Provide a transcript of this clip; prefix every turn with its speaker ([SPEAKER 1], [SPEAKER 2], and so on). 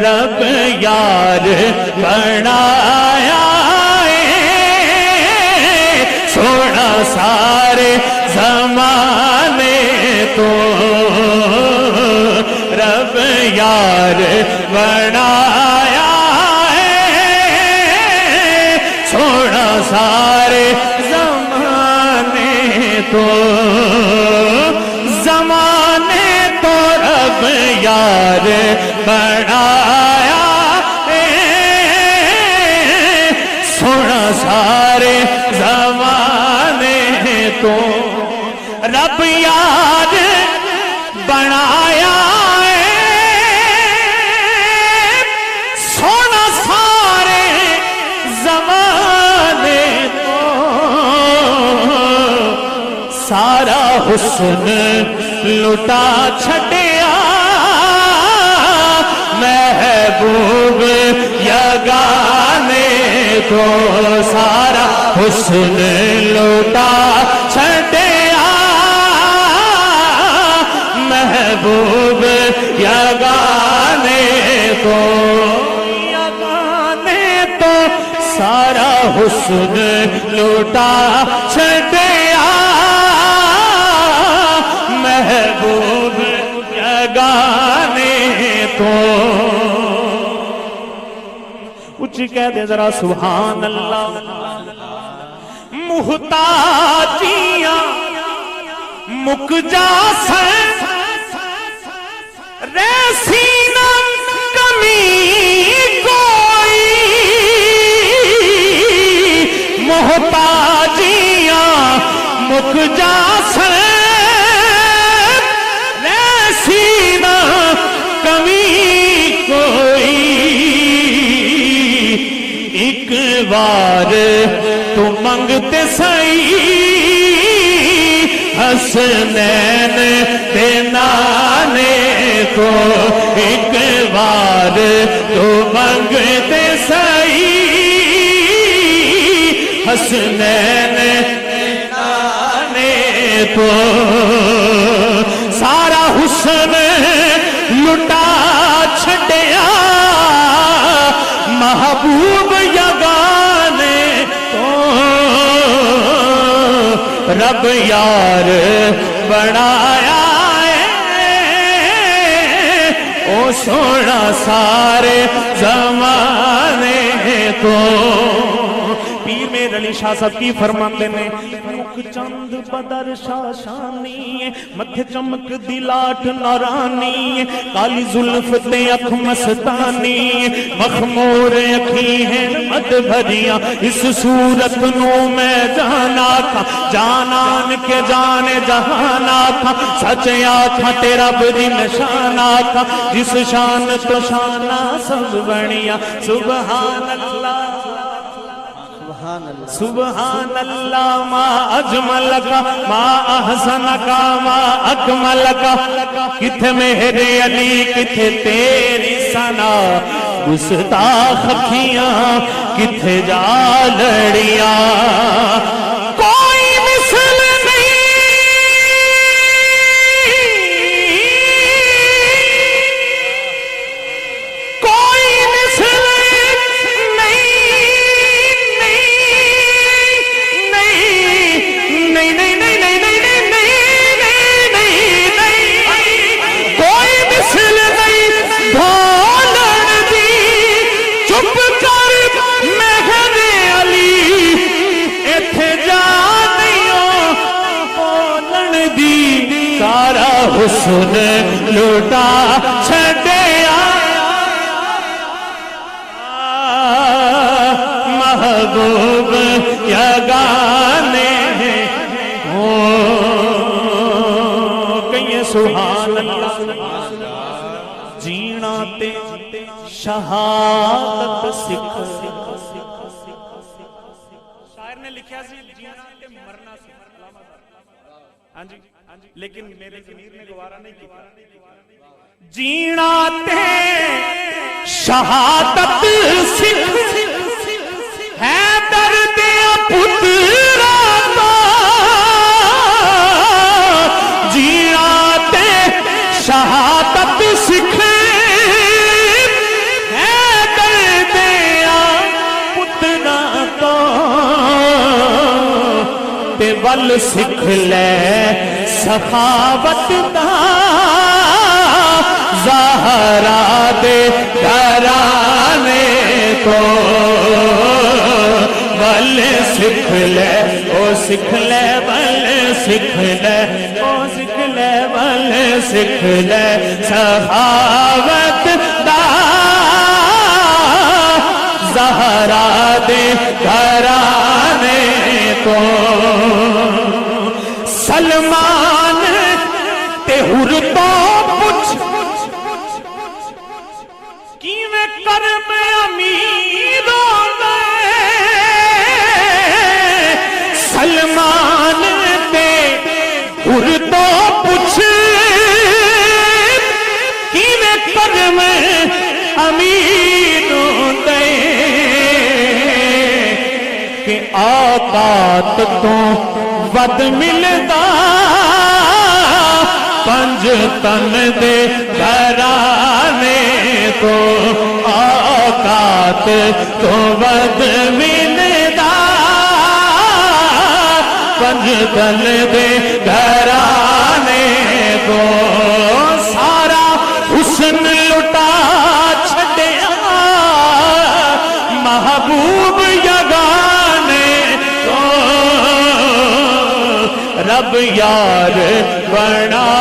[SPEAKER 1] رب یار بنایا سونا سارے زمانے تو رب یار بنایا سونا سارے زمانے تو زمانے تو رب یار بنایا سونا سارے زمانے تو رب یار بنایا سونا سارے زمانے تو سارا حسن لٹا چھٹیا محبوب یگانے کو سارا حسن لٹا چھٹیا محبوب یگانے کو یگانے تو سارا حسن لٹا چھٹیا محبوب یگانے تو کچھ کہہ دے ذرا سبحان اللہ محتاجیاں مک جاسن ریسینا کمی کوئی محتاجیاں مک جاسن ریسینا کمی کوئی ایک بار تو منگتے سئی حسنین نانے کو ایک بار تو منگتے سئی حسنین نانے کو سارا حسن لٹا چھٹیا محبوب یگانے تو رب یار بنایا او سونا سارے زمانے تو پیر میر علی شاہ صاحب کی فرماتے نے مکھ چند بدر شاشانی متھے چمک دلاٹ نورانی کالی زلف تے اکھ مستانی مخمور اکھی ہیں مد بھریاں اس صورت نو میں جانا تھا جانان کے جانے جہانا تھا سچ آتھا تیرا بری نشانہ تھا جس شان تو شانہ سب بڑھیا سبحان اللہ سبحان اللہ ما اجملکا ما احسنکا ما اکملکا کتھے میرے علی کتھے تیری ثنا گستاخ اکھیاں کتھے جا لڑیاں کوئی مثل حسن لوٹا چھڑیا محبوب یگانے ہو کہیں سبحان اللہ جینا تے شہادت سکھ شاعر نے لکھیا سی جینا تے مرنا سکھ ہاں جی لیکن میرے ضمیر نے گوارا نہیں کیا جینا تے شہادت سکھ ہے درد پترا جینا تے شہادت سکھ ول سکھ لے سخاوت دا زہرا دے گھرانے تو ول سکھ لے او سکھ لے ول سکھ لے او سکھ لے ول سکھ لے سخاوت دا زہرا دے گھرانے تو سلمان تے حر تو پوچھ کیویں کر میں امیر ہوندے سلمان تے حر تو پوچھ کیویں کر میں امیر ہوندے کہ اوقات تو ود ملدا پنج تن دے گھرانے تو اوقات تو ود ملدا پنج تن دے گھرانے تو سارا حسن لٹا چھڈیا محبوب یگانے تو رب یار بنا